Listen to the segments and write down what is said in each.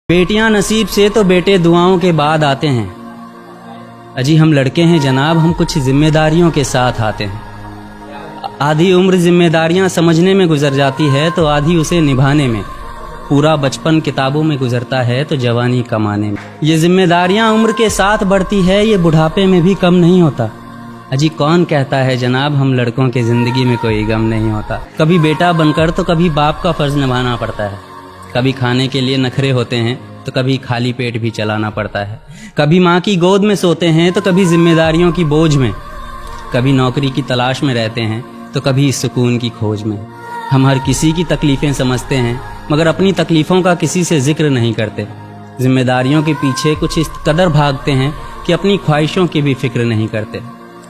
बेटियां नसीब से तो बेटे दुआओं के बाद आते हैं। अजी हम लड़के हैं जनाब, हम कुछ जिम्मेदारियों के साथ आते हैं। आधी उम्र जिम्मेदारियां समझने में गुजर जाती है तो आधी उसे निभाने में। पूरा बचपन किताबों में गुजरता है तो जवानी कमाने में। ये जिम्मेदारियां उम्र के साथ बढ़ती है, ये बुढ़ापे में भी कम नहीं होता। अजी कौन कहता है जनाब हम लड़कों के जिंदगी में कोई गम नहीं होता। कभी बेटा बनकर तो कभी बाप का फर्ज निभाना पड़ता है। कभी खाने के लिए नखरे होते हैं तो कभी खाली पेट भी चलाना पड़ता है। कभी माँ की गोद में सोते हैं तो कभी जिम्मेदारियों की बोझ में। कभी नौकरी की तलाश में रहते हैं तो कभी सुकून की खोज में। हम हर किसी की तकलीफें समझते हैं मगर अपनी तकलीफों का किसी से जिक्र नहीं करते। जिम्मेदारियों के पीछे कुछ इस कदर भागते हैं कि अपनी ख्वाहिशों की भी फिक्र नहीं करते।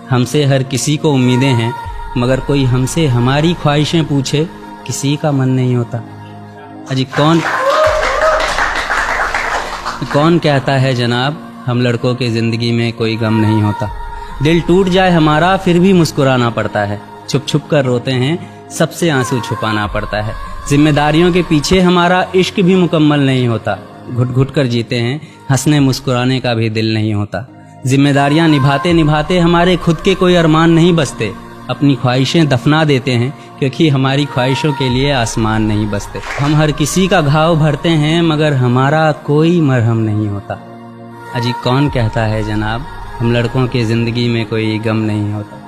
हमसे हर किसी को उम्मीदें हैं मगर कोई हमसे हमारी ख्वाहिशें पूछे किसी का मन नहीं होता। अजी कौन कहता है जनाब हम लड़कों के ज़िंदगी में कोई गम नहीं होता। दिल टूट जाए हमारा फिर भी मुस्कुराना पड़ता है। छुप छुप कर रोते हैं सबसे आंसू छुपाना पड़ता है। जिम्मेदारियों के पीछे हमारा इश्क भी मुकम्मल नहीं होता। घुट घुट कर जीते हैं, हंसने मुस्कुराने का भी दिल नहीं होता। जिम्मेदारियां निभाते निभाते हमारे खुद के कोई अरमान नहीं बसते। अपनी ख्वाहिशें दफना देते हैं क्योंकि हमारी ख्वाहिशों के लिए आसमान नहीं बसते। हम हर किसी का घाव भरते हैं मगर हमारा कोई मरहम नहीं होता। अजी कौन कहता है जनाब हम लड़कों की ज़िंदगी में कोई गम नहीं होता।